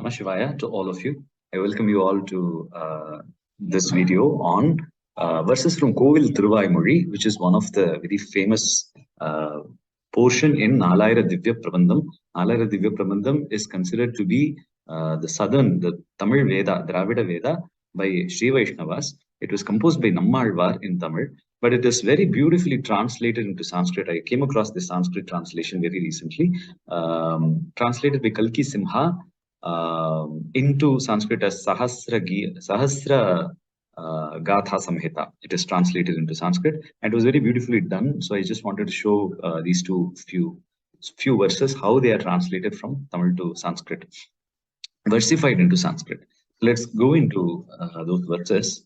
Namah Shivaya to all of you. I welcome you all to this video on verses from Kovil Tiruvaaimozhi, which is one of the very famous portion in Nalayira Divyaprabandham. Nalayira Divyaprabandham is considered to be the Tamil Veda, Draavidaveda by Srivaishnavas. It was composed by Nammazhvar in Tamil, but it is very beautifully translated into Sanskrit. I came across this Sanskrit translation very recently, translated by Kalkisimha into Sanskrit as Sahasra Gaathaa Samhita. It is translated into Sanskrit and it was very beautifully done. So I just wanted to show these few verses, how they are translated from Tamil to Sanskrit, versified into Sanskrit. Let's go into those verses.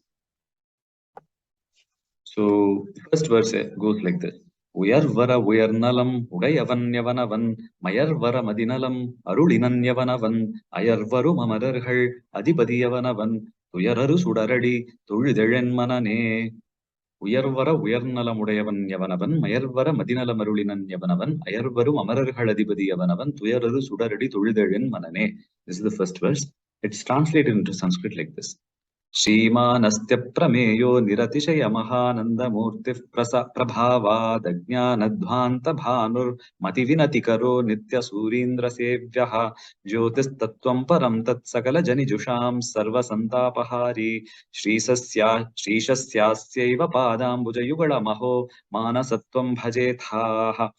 So the first verse goes like this. Uyarvara uyarnalam udayavan yavanavan mayarvara madinalam arulinan yavanavan ayarvarum amararhal adipadiyavanavan tuyararu sudaradi thulidelen manane. Uyarvara uyarnalam udayavan yavanavan mayarvara madinalam arulinan yavanavan ayarvarum amararhal adipadiyavanavan tuyararu sudaradi thulidelen manane. This is the first verse. It's translated into Sanskrit like this. Shrimanastya prameyo niratishaya mahanandamurti prabhavadajnanadvanta bhanur mativinati-karo nitya surindra sevyaha jyotis tattvam param tat sakala janijusham sarva santapahari shrishasyaiva padambuja yugala maho manasatvam bhajethaha.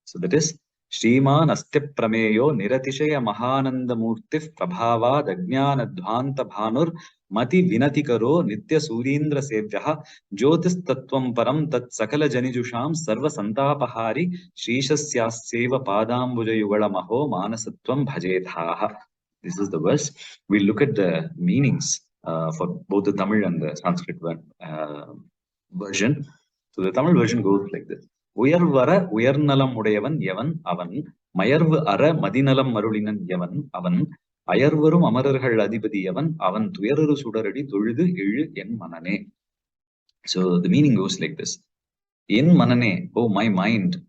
So that is Shriman Astya Prameyo Niratishaya Mahanandamurti Prabhavadajnanadvanta bhanur Mati Vinatikaro Nitya Surindra Sevyaha Jyotis Tattvam Param Tat Sakala Janijusham Sarva Santapahari Shrishasyaiva Padambuja Yugala Maho Manasatvam Bhajethaha. This is the verse. We'll look at the meanings for both the Tamil and the Sanskrit version. So the Tamil version goes like this. Uyarvara uyarnalam udayavan yavan avan mayarvu ara madinalam marulinan yavan avan ayarvarum amararhal adipadi yavan avan tuyararu sudaradi thuludu ilu en manane. So the meaning goes like this. En manane, oh my mind,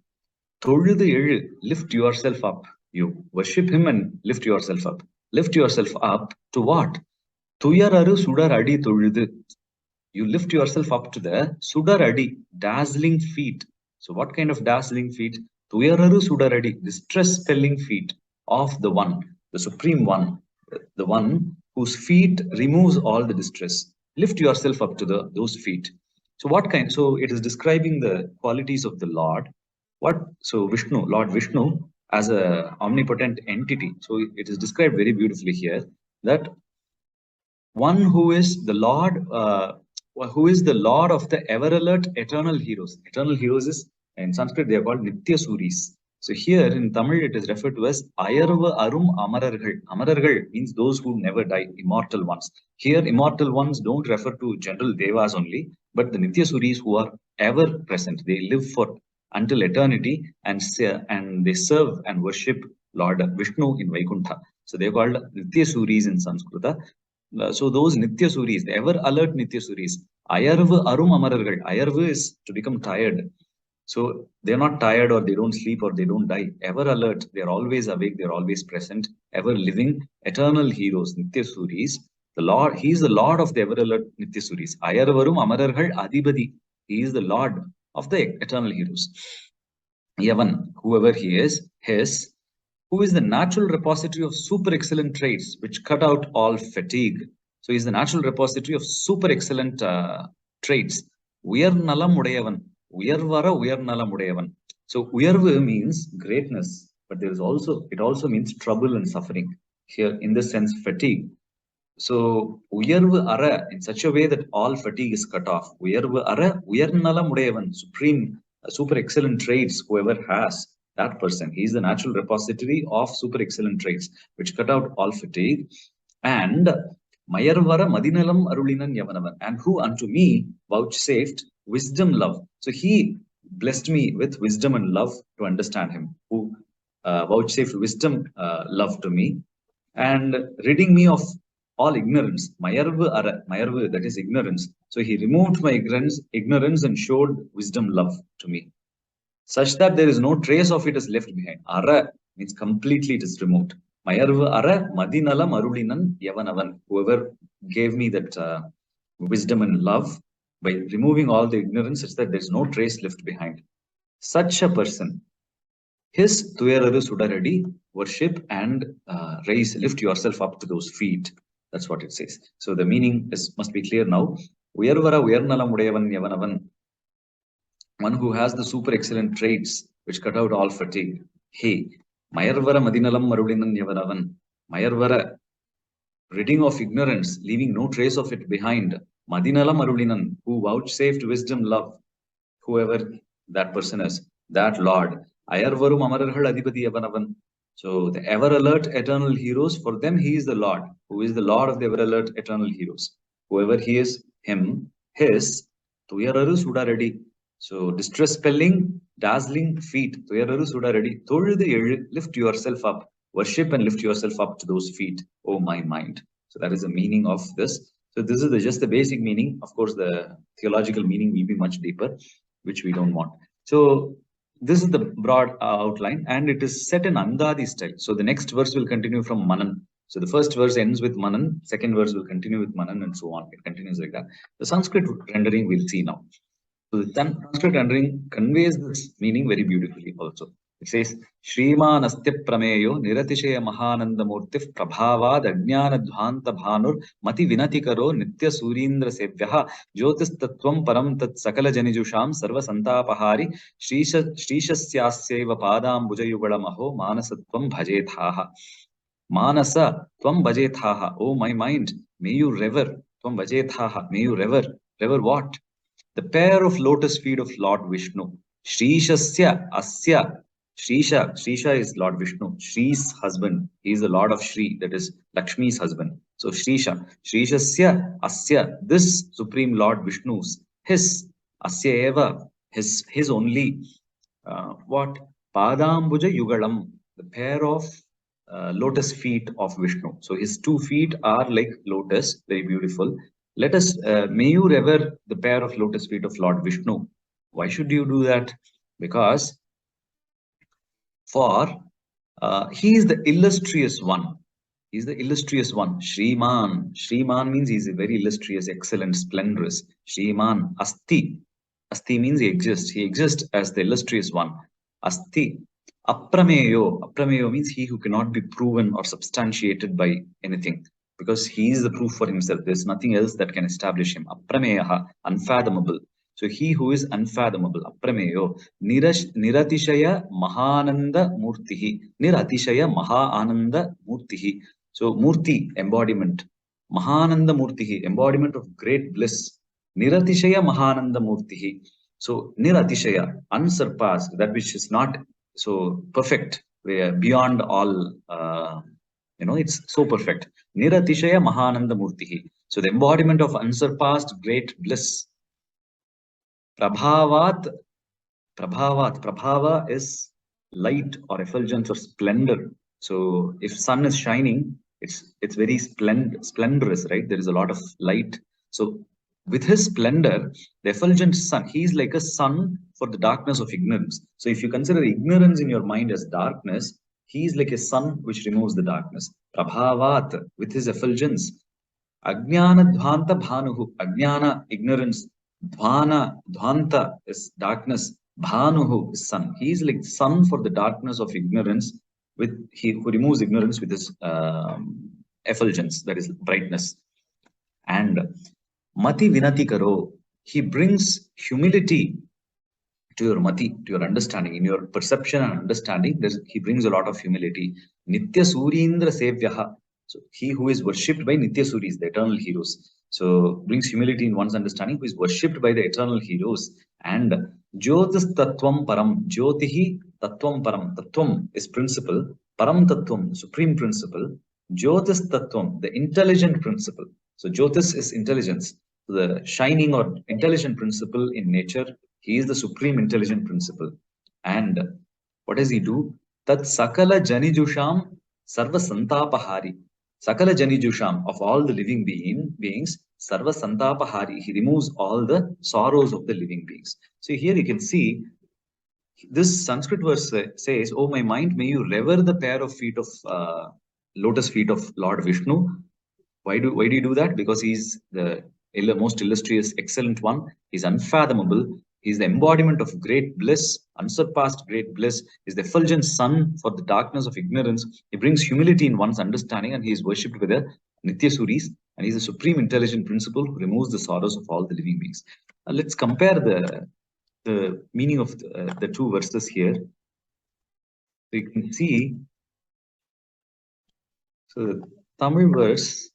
thuludu ilu, lift yourself up. You worship him and lift yourself up. Lift yourself up to what? Tuyararu sudaradi thuludu. You lift yourself up to the sudaradi, dazzling feet. So what kind of dazzling feet? Tuyararu sudaradi, distress-spelling feet of the one, the supreme one, the one whose feet removes all the distress. Lift yourself up to those feet. So what kind? So it is describing the qualities of the Lord. What? So Vishnu, Lord Vishnu, as a omnipotent entity. So it is described very beautifully here that one who is the Lord, who is the Lord of the ever-alert eternal heroes. Eternal heroes is, in Sanskrit, they are called Nitya Suris. So here in Tamil, it is referred to as Ayarva Arum Amarargal. Amarargal means those who never die, immortal ones. Here, immortal ones don't refer to general devas only, but the Nitya Suris who are ever present. They live for until eternity and they serve and worship Lord Vishnu in Vaikuntha. So they are called Nitya Suris in Sanskrit. So those Nitya Suris, the ever-alert Nitya Suris, Ayarva Arum Amarargal. Ayarva is to become tired. So they're not tired or they don't sleep or they don't die. Ever alert, they're always awake, they're always present, ever living, eternal heroes, Nitya Suris. The Lord, He is the Lord of the ever alert Nitya Suris. Ayarvarum Amararhal Adibadi. He is the Lord of the eternal heroes. Yavan, whoever he is, his, who is the natural repository of super excellent traits which cut out all fatigue. So he's the natural repository of super excellent traits. Uyarnalam udayavan. Uyarvara uyarnalam udayavan. So uyarvu means greatness, but it also means trouble and suffering. Here, in this sense, fatigue. So uyarvu ara, in such a way that all fatigue is cut off. Uyarvu ara uyarnalam udayavan. Supreme, super excellent traits, whoever has that person. He is the natural repository of super excellent traits, which cut out all fatigue. And Mayarvara Madinalam Arulinan Yavanavan, and who unto me vouchsafed wisdom, love. So he blessed me with wisdom and love to understand him, who vouchsafed wisdom, love to me, and ridding me of all ignorance. Mayarva Ara, Mayarva, that is ignorance. So he removed my ignorance and showed wisdom, love to me, such that there is no trace of it is left behind. Ara means completely it is removed. Mayarvu ara madinala marulinan yavanavan. Whoever gave me that wisdom and love by removing all the ignorance, such that there is no trace left behind. Such a person, his tuyararu sudaradi, worship and lift yourself up to those feet. That's what it says. So the meaning must be clear now. Uyarvara uyarnalamudayavan yavanavan, one who has the super excellent traits which cut out all fatigue. Hey, Mayarvara Madinalam Marulinan Yavanavan, Mayarvara, ridding of ignorance, leaving no trace of it behind. Madinalam Marulinan, who vouchsafed wisdom, love, whoever that person is, that Lord. Ayarvarum Amararhal Adhipati Yavanavan. So the ever alert eternal heroes, for them he is the Lord, who is the Lord of the ever alert eternal heroes. Whoever he is, him, his, Tuyararu Sudaradi. So distress spelling, dazzling feet. Tuyararu Sudaradi. Toldu lift yourself up. Worship and lift yourself up to those feet, oh my mind. So that is the meaning of this. So this is just the basic meaning. Of course, the theological meaning will be much deeper, which we don't want. So this is the broad outline, and it is set in Andadi style. So the next verse will continue from Manan. So the first verse ends with Manan, second verse will continue with Manan, and so on. It continues like that. The Sanskrit rendering we'll see now. So the Sanskrit rendering conveys this meaning very beautifully also. It says, Shriman Astya Prameyo Niratishaya Mahanandamurtif Prabhavad Ajnana Dhvanta Bhanur Mati Vinatikaro Nitya Surindra Sevyaha Jyotis Tattvam Param Tat Sakala Janijusham Sarva Santapahari Shrishasyasya Padam Bujayugala Maho Manasatvam Bhajethaha. Manasa Tvam Bhajethaha. Oh my mind, may you rever. Tvam Bhajethaha. May you rever. Rever what? The pair of lotus feet of Lord Vishnu. Shrishasya Asya. Shrisha is Lord Vishnu. Shri's husband. He is the Lord of Shri, that is Lakshmi's husband. So Shrishasya Asya, this Supreme Lord Vishnu's, his, Asya Eva, his only, what? Padambuja Yugalam, the pair of lotus feet of Vishnu. So his 2 feet are like lotus, very beautiful. Let us, may you rever the pair of lotus feet of Lord Vishnu. Why should you do that? Because he is the illustrious one. He is the illustrious one. Shriman. Shriman means he is a very illustrious, excellent, splendorous. Shriman. Asti. Asti means he exists. He exists as the illustrious one. Asti. Aprameyo. Aprameyo means he who cannot be proven or substantiated by anything, because he is the proof for himself. There's nothing else that can establish him. Aprameyaha, unfathomable. So he who is unfathomable, Aprameyo, Niratishaya Mahananda Murtihi, Niratishaya Mahananda Murtihi. So Murti, embodiment. Mahananda Murtihi, embodiment of great bliss. Niratishaya Mahananda Murtihi. So Niratishaya, unsurpassed, that which is not so perfect, beyond all, it's so perfect. Niratishaya Mahananda Murtihi. So the embodiment of unsurpassed great bliss. Prabhavat. Prabhava is light or effulgence or splendor. So if sun is shining, it's very splendorous, right? There is a lot of light. So with his splendor, the effulgent sun, he is like a sun for the darkness of ignorance. So if you consider ignorance in your mind as darkness, he is like a sun which removes the darkness. Prabhavat, with his effulgence. Ajnana Dhvanta Bhanuhu. Ajnana, ignorance. Dhvanta is darkness. Bhanuhu is sun. He is like sun for the darkness of ignorance, who removes ignorance with his effulgence, that is brightness. And Mati Vinati Karo, he brings humility to your mati, to your understanding, in your perception and understanding. He brings a lot of humility. Nitya Surindra Sevyaha. So he who is worshipped by Nitya Suris, the eternal heroes. So brings humility in one's understanding, who is worshipped by the eternal heroes. And Jyotis Tattvam Param. Jyotihi Tattvam Param. Tattvam is principle. Param Tattvam, supreme principle. Jyotis Tattvam, the intelligent principle. So Jyotis is intelligence. The shining or intelligent principle in nature. He is the supreme intelligent principle. And what does he do? Tat Sakala Janijusham Sarva Santapahari. Sakala Janijusham, of all the living beings, Sarva Santapahari. He removes all the sorrows of the living beings. So here you can see this Sanskrit verse says, oh my mind, may you rever the pair of feet of lotus feet of Lord Vishnu. Why do you do that? Because he's the most illustrious, excellent one. He's unfathomable. He's the embodiment of great bliss, unsurpassed great bliss. He's the effulgent sun for the darkness of ignorance. He brings humility in one's understanding, and he is worshipped with the Nityasuris. And he's a supreme intelligent principle who removes the sorrows of all the living beings. Let's compare the meaning of the two verses here. So you can see, so the Tamil verse,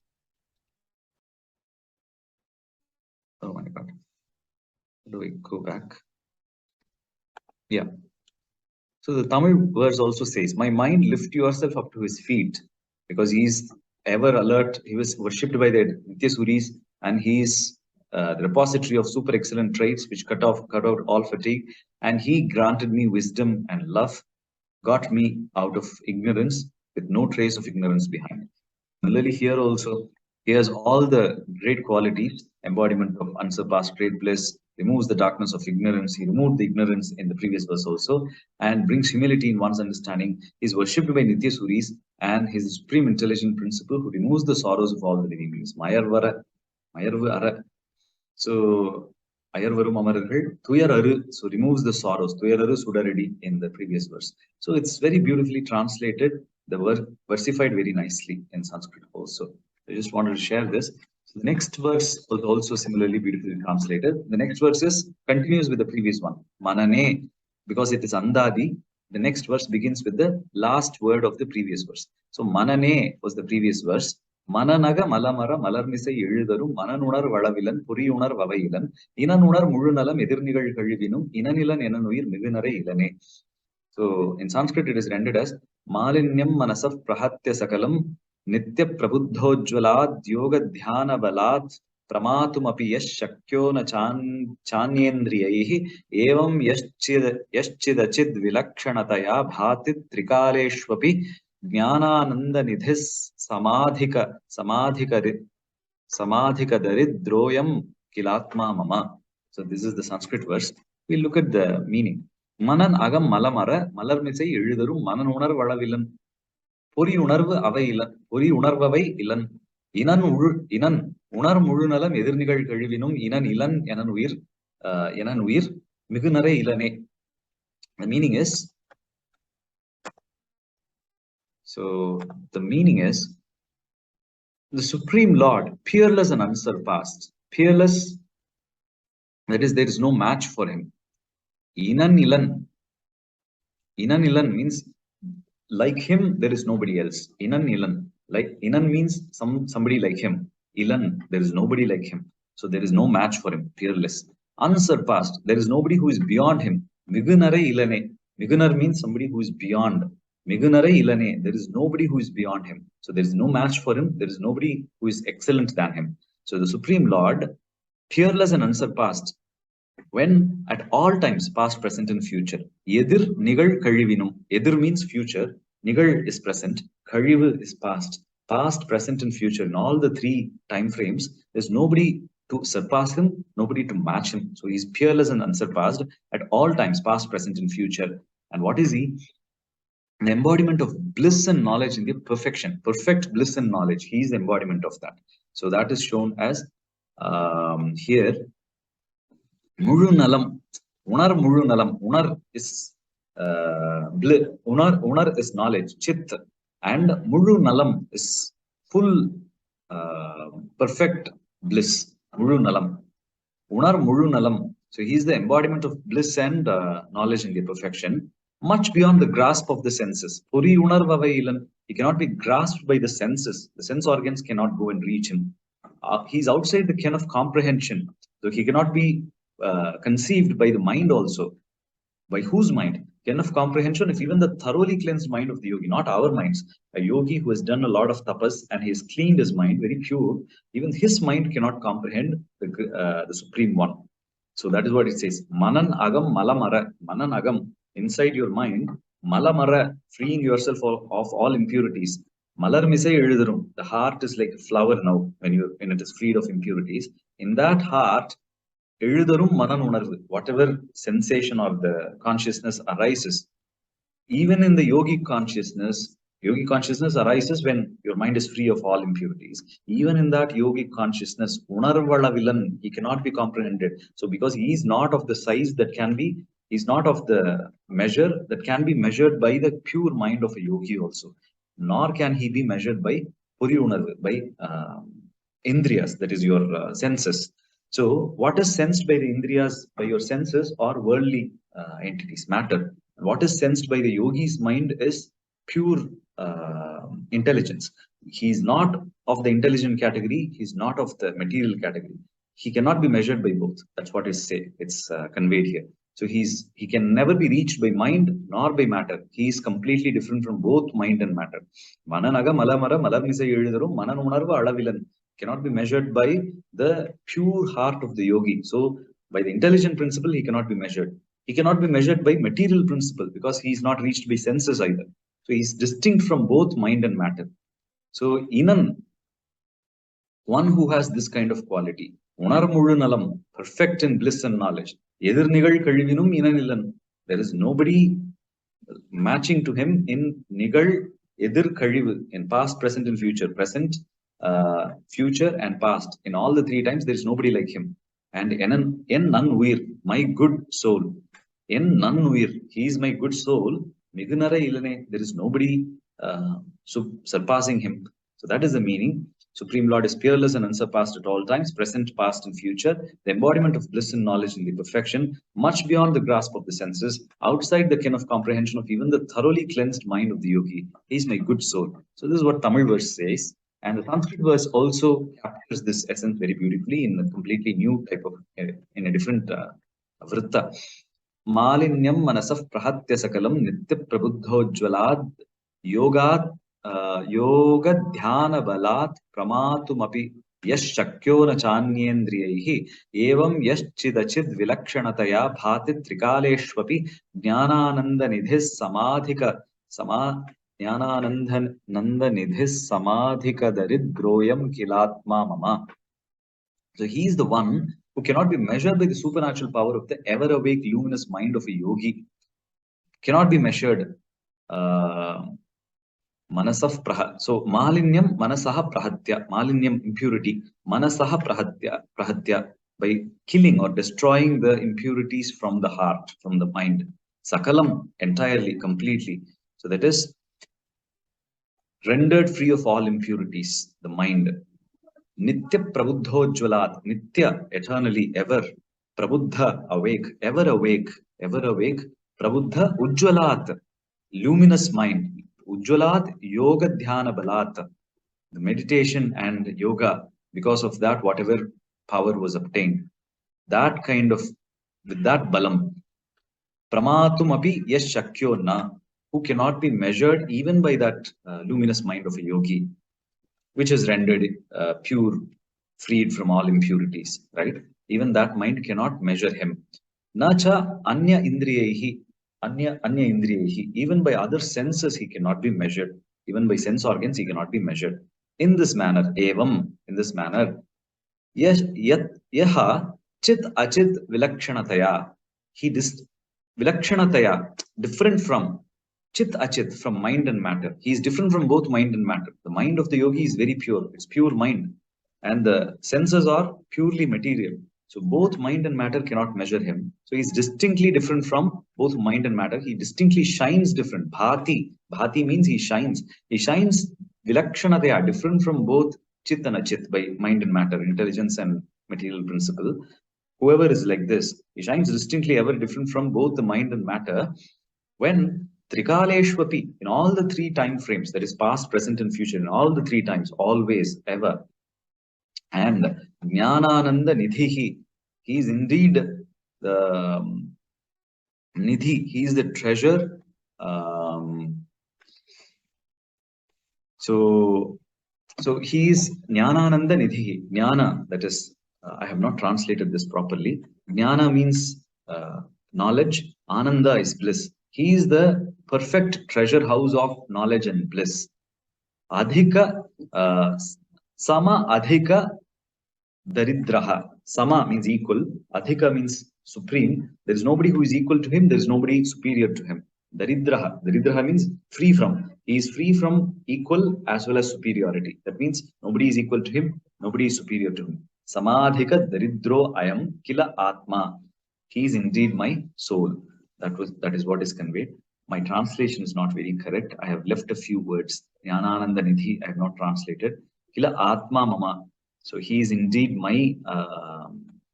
oh my God, how do we go back? Yeah. So the Tamil verse also says, "My mind, lift yourself up to his feet," because he's ever alert. He was worshipped by the Nityasuris, and he's the repository of super excellent traits which cut out all fatigue. And he granted me wisdom and love, got me out of ignorance with no trace of ignorance behind. Similarly, here also, he has all the great qualities, embodiment of unsurpassed great bliss, removes the darkness of ignorance. He removed the ignorance in the previous verse also, and brings humility in one's understanding. He is worshipped by Nityasuris, and his supreme intelligent principle who removes the sorrows of all the living beings. Mayarvara, Mayarvu Ara. So, Ayarvarum Amarargal, Tuyar Aru, so removes the sorrows. Tuyar Aru Sudaradi in the previous verse. So it's very beautifully translated, the word versified very nicely in Sanskrit also. I just wanted to share this. So the next verse was also similarly beautifully translated. The next verse continues with the previous one. Manane, because it is Andadi, the next verse begins with the last word of the previous verse. So Manane was the previous verse. Mananaga Malamara Malarmise Yildaru, Mananunar Valavilan, Puriunar Vavailan, Inanunar Murunalam, Edirnigal Kalivinum, Inanilan Enanuir, Mivinare Ilane. So in Sanskrit it is rendered as Malinyam Manasaf Prahatya Sakalam, Nitya Prabuddhojvalad, Yoga Dhyana Balad, Pramatum Yash Shakyona Chanyendriyahi, Evam Yaschidachid Vilakshanataya, Bhatit Trikaleshwapi, Jnanananda Nidhis Samadhika Daridroyam Kilatma Mama. So this is the Sanskrit verse. We look at the meaning. Manan agam malamara, malar misai எழுதரும் Manan உணர் வளவிலன் பொறி உணர்வு அவை இலன் பொறி உணர்வவை இலன் இனன் இனன் உணர் முழுநலம் எதிர்நிகழ் கழிவினும் இனன் இலன் எனன் உயிர் மிகுநரை இலனே. The meaning is, so the meaning is, the Supreme Lord, peerless and unsurpassed, peerless, that is, there is no match for him. Inan ilan. Inan ilan means like him, there is nobody else. Inan ilan. Like Inan means somebody like him. Ilan, there is nobody like him. So there is no match for him. Peerless. Unsurpassed. There is nobody who is beyond him. Migunare ilane. Migunar means somebody who is beyond. Migunare ilane. There is nobody who is beyond him. So there is no match for him. There is nobody who is excellent than him. So the Supreme Lord, peerless and unsurpassed, when at all times, past, present, and future. Edir nigal kalivinum. Edir means future. Nigal is present. Kalivu is past. Past, present, and future. In all the three time frames, there's nobody to surpass him, nobody to match him. So he's peerless and unsurpassed at all times, past, present, and future. And what is he? An embodiment of bliss and knowledge in the perfection. Perfect bliss and knowledge. He is the embodiment of that. So that is shown as here. Mulu nalam, unar mulu nalam. Unar is unar is knowledge, chit, and mulu nalam is full, perfect bliss. Mulu nalam, unar mulu nalam. So he is the embodiment of bliss and knowledge in the perfection, much beyond the grasp of the senses. Puri unar vavailan. He cannot be grasped by the senses. The sense organs cannot go and reach him. He's outside the ken of comprehension. So he cannot be conceived by the mind also. By whose mind? Ken of comprehension, if even the thoroughly cleansed mind of the yogi, not our minds, a yogi who has done a lot of tapas and he has cleaned his mind, very pure, even his mind cannot comprehend the Supreme One. So that is what it says. Manan agam malamara. Manan agam, inside your mind, malamara, freeing yourself of all impurities. Malar misai eludurum. The heart is like a flower now when it is freed of impurities. In that heart, எழுதரும் Manan உணர்வு, whatever sensation or the consciousness arises, even in the yogic consciousness, Yogic consciousness arises when your mind is free of all impurities. Even in that yogic consciousness, unarvala villain, he cannot be comprehended. So because he is not of the size that can be, he is not of the measure that can be measured by the pure mind of a yogi also. Nor can he be measured by puriyunarvu, by indriyas, that is your senses. So what is sensed by the indriyas, by your senses, are worldly entities, matter. And what is sensed by the yogi's mind is pure intelligence. He is not of the intelligent category. He is not of the material category. He cannot be measured by both. That's what is say. It's conveyed here. So he can never be reached by mind nor by matter. He is completely different from both mind and matter. Mananaga malamara malamisa எழுதரும் Manan உணர்வு அளவிலன் cannot be measured by the pure heart of the yogi. So by the intelligent principle, he cannot be measured. He cannot be measured by material principle because he is not reached by senses either. So he is distinct from both mind and matter. So Inan, one who has this kind of quality, unarmulu nalam, perfect in bliss and knowledge. Edir nigal kazhivinum inanilan. There is nobody matching to him in nigal edir kazhivu, in past, present, and future. Present, future, and past. In all the three times, there is nobody like him. And en nannuir, my good soul. En nannuir, he is my good soul. Migunara ilane, there is nobody surpassing him. So that is the meaning. Supreme Lord is peerless and unsurpassed at all times, present, past, and future. The embodiment of bliss and knowledge in the perfection, much beyond the grasp of the senses, outside the ken of comprehension of even the thoroughly cleansed mind of the yogi. He is my good soul. So this is what Tamil verse says. And the Sanskrit verse also captures this essence very beautifully in a completely new type of, in a different vritta. Malinyam manasaf prahatya sakalam nitya prabuddhojvalad yogat yoga dhyana balat pramatumapi yash shakyo na chanyendriyaihi evam yash chidachid vilakshanataya bhati trikaleshvapi jnanananda nidhis samadhika jnanananda nidhis samadhika darid groyam kilatma mama. So he is the one who cannot be measured by the supernatural power of the ever awake luminous mind of a yogi. Cannot be measured. Manasah so malinyam manasaha prahatya, malinyam impurity, manasaha prahatya, by killing or destroying the impurities from the heart, from the mind. Sakalam, entirely, completely. So that is rendered free of all impurities, the mind. Nitya prabuddhojvalat, nitya, eternally, ever. Prabuddha, awake, ever awake, ever awake. Prabuddha ujvalat, luminous mind. Ujvalat yoga dhyana balat, the meditation and yoga, because of that, whatever power was obtained, that kind of, with that balam, pramatum api yash shakyo na, who cannot be measured even by that luminous mind of a yogi, which is rendered pure, freed from all impurities, right? Even that mind cannot measure him. Nacha anya indriyehi, anya indriyehi, even by other senses he cannot be measured. Even by sense organs he cannot be measured. In this manner, evam, in this manner, yaha chit achit vilakshanataya, he vilakshanataya, different from chit achit, from mind and matter. He is different from both mind and matter. The mind of the yogi is very pure. It's pure mind. And the senses are purely material. So both mind and matter cannot measure him. So he's distinctly different from both mind and matter. He distinctly shines different. Bhati. Bhati means he shines. He shines vilakshanataya, different from both chit and achit, by mind and matter, intelligence and material principle. Whoever is like this, he shines distinctly ever different from both the mind and matter. When Trikaleshwapi, in all the three time frames, that is past, present, and future, in all the three times, always, ever. And Jnanananda Nidhihi, he is indeed the Nidhi, he is the treasure. So he is Jnanananda Nidhihi. Jnana, that is, I have not translated this properly. Jnana means knowledge, Ananda is bliss. He is the perfect treasure house of knowledge and bliss. Adhika, sama adhika daridraha. Sama means equal. Adhika means supreme. There is nobody who is equal to him. There is nobody superior to him. Daridraha. Daridraha means free from. He is free from equal as well as superiority. That means nobody is equal to him, nobody is superior to him. Samadhika daridro ayam kila atma. He is indeed my soul. That is what is conveyed. My translation is not very correct. I have left a few words. Jnanananda Nidhi I have not translated. Kila atma mama. So he is indeed my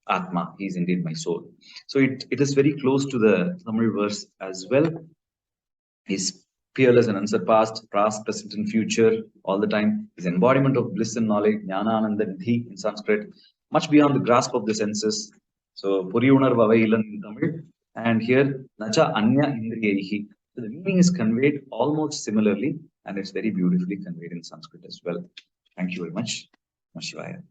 atma. He is indeed my soul. So it is very close to the Tamil verse as well. He's peerless and unsurpassed, past, present, and future, all the time. His embodiment of bliss and knowledge, jnana ananda nidhi in Sanskrit, much beyond the grasp of the senses. So, Puriyunar Vavailan in Tamil, and here, Nacha Anya Indriyahi. So, the meaning is conveyed almost similarly, and it's very beautifully conveyed in Sanskrit as well. Thank you very much. Namah Shivaya.